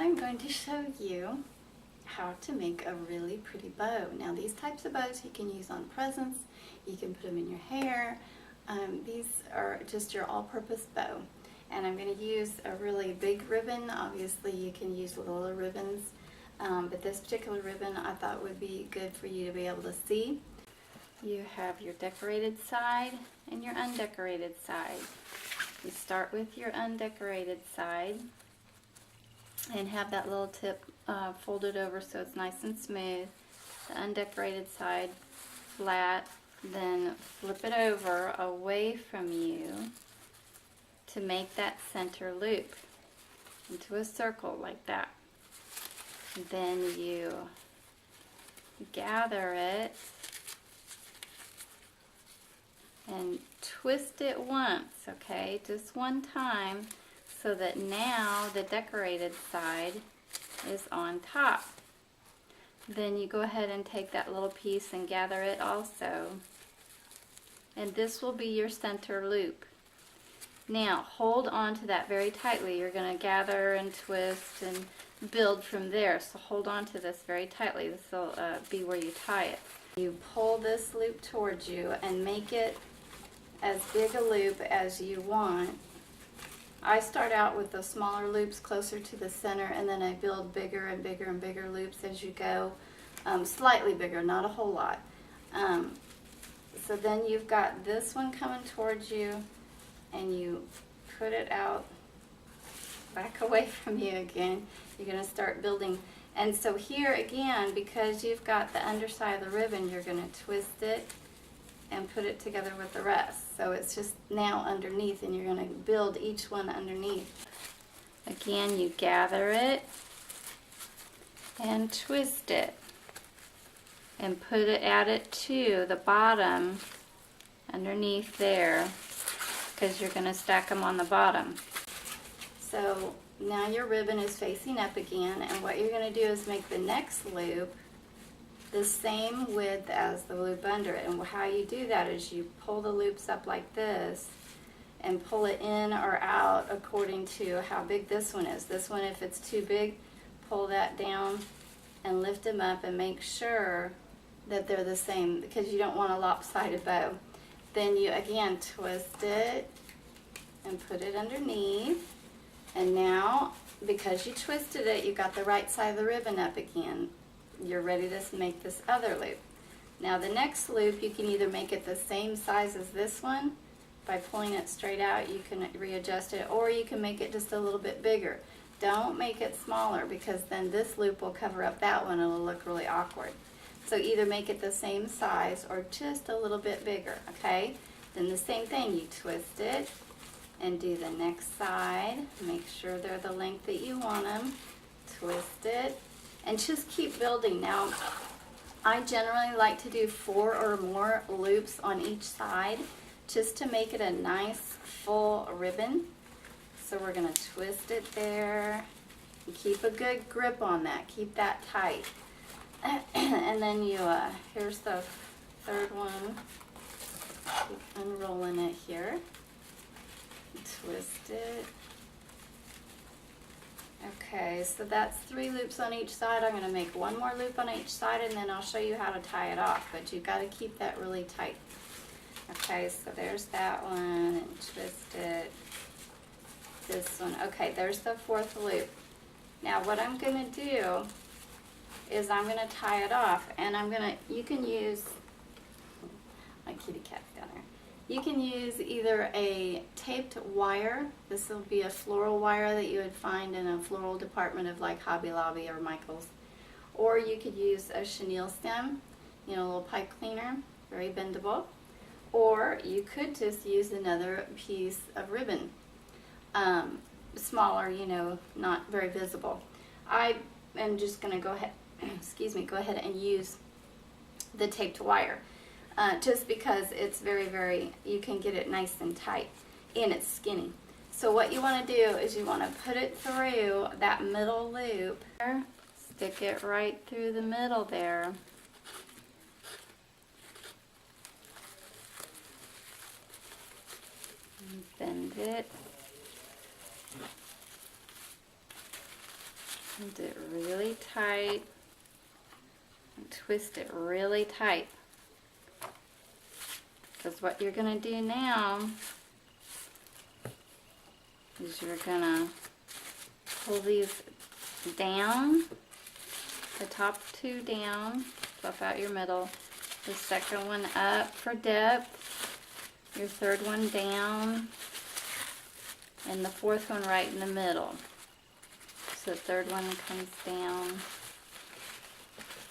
I'm going to show you how to make a really pretty bow. Now these types of bows you can use on presents, you can put them in your hair. These are just your all-purpose bow. And I'm going to use a really big ribbon. Obviously you can use little ribbons, but this particular ribbon I thought would be good for you to be able to see. You have your decorated side and your undecorated side. You start with your undecorated side and have that little tip folded over so it's nice and smooth. The undecorated side flat, then flip it over away from you to make that center loop into a circle like that. Then you gather it and twist it once, okay, just one time, so that now the decorated side is on top. Then you go ahead and take that little piece and gather it also, and this will be your center loop. Now hold on to that very tightly. You're going to gather and twist and build from there, so hold on to this very tightly. This will be where you tie it. You pull this loop towards you and make it as big a loop as you want. I start out with the smaller loops closer to the center, and then I build bigger and bigger and bigger loops as you go. Slightly bigger, not a whole lot. So then you've got this one coming towards you, and you put it out back away from you again. You're going to start building. And so here again, because you've got the underside of the ribbon, you're going to twist it and put it together with the rest. So it's just now underneath, and you're going to build each one underneath. Again, you gather it and twist it and add it to the bottom underneath there, because you're going to stack them on the bottom. So now your ribbon is facing up again, and what you're going to do is make the next loop the same width as the loop under it. And how you do that is you pull the loops up like this and pull it in or out according to how big this one is. This one, if it's too big, pull that down and lift them up and make sure that they're the same, because you don't want a lopsided bow. Then you again twist it and put it underneath, and now because you twisted it, you got the right side of the ribbon up again. You're ready to make this other loop. Now the next loop, you can either make it the same size as this one by pulling it straight out. You can readjust it, or you can make it just a little bit bigger. Don't make it smaller, because then this loop will cover up that one and it'll look really awkward. So either make it the same size or just a little bit bigger, okay? Then the same thing, you twist it and do the next side. Make sure they're the length that you want them. Twist it and just keep building. Now, I generally like to do 4 or more loops on each side just to make it a nice full ribbon. So we're going to twist it there and keep a good grip on that. Keep that tight. And then you, here's the third one. Keep unrolling it here. Twist it. Okay, so that's 3 loops on each side. I'm going to make 1 more loop on each side, and then I'll show you how to tie it off, but you've got to keep that really tight. Okay, so there's that one, and twist it. This one. Okay, there's the 4th loop. Now what I'm going to do is I'm going to tie it off, and you can use, my kitty cat's down there. You can use either a taped wire. This will be a floral wire that you would find in a floral department of like Hobby Lobby or Michael's. Or you could use a chenille stem, you know, a little pipe cleaner, very bendable. Or you could just use another piece of ribbon, smaller, you know, not very visible. I am just going to go ahead, go ahead and use the taped wire. Just because it's very, you can get it nice and tight, and it's skinny. So what you want to do is you want to put it through that middle loop. Stick it right through the middle there. And bend it. Hold it really tight and twist it really tight. Because what you're going to do now is you're going to pull these down, the top two down, fluff out your middle, the second one up for depth, your third one down, and the fourth one right in the middle. So the third one comes down,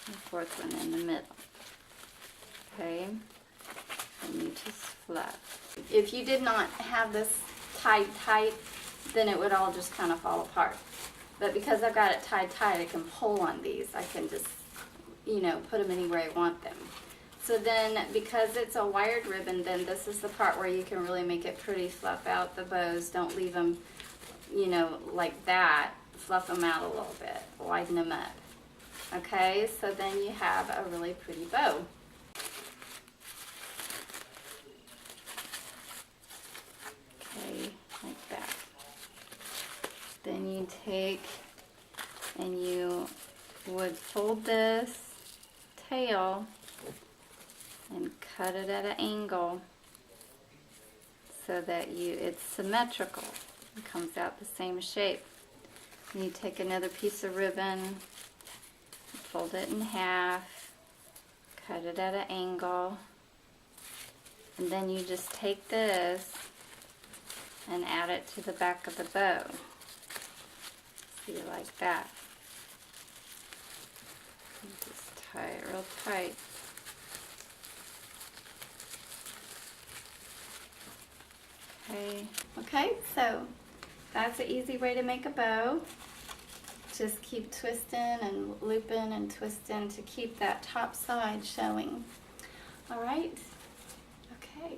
the fourth one in the middle. Okay, and you just fluff. If you did not have this tied tight, then it would all just kind of fall apart. But because I've got it tied tight, I can pull on these. I can just, you know, put them anywhere I want them. So then, because it's a wired ribbon, then this is the part where you can really make it pretty. Fluff out the bows. Don't leave them, you know, like that. Fluff them out a little bit. Widen them up. Okay, so then you have a really pretty bow. Okay, like that. Then you take and you would fold this tail and cut it at an angle so that it's symmetrical. It comes out the same shape. And you take another piece of ribbon, fold it in half, cut it at an angle, and then you just take this and add it to the back of the bow. See, like that. And just tie it real tight. Okay, so that's an easy way to make a bow. Just keep twisting and looping and twisting to keep that top side showing. All right, okay.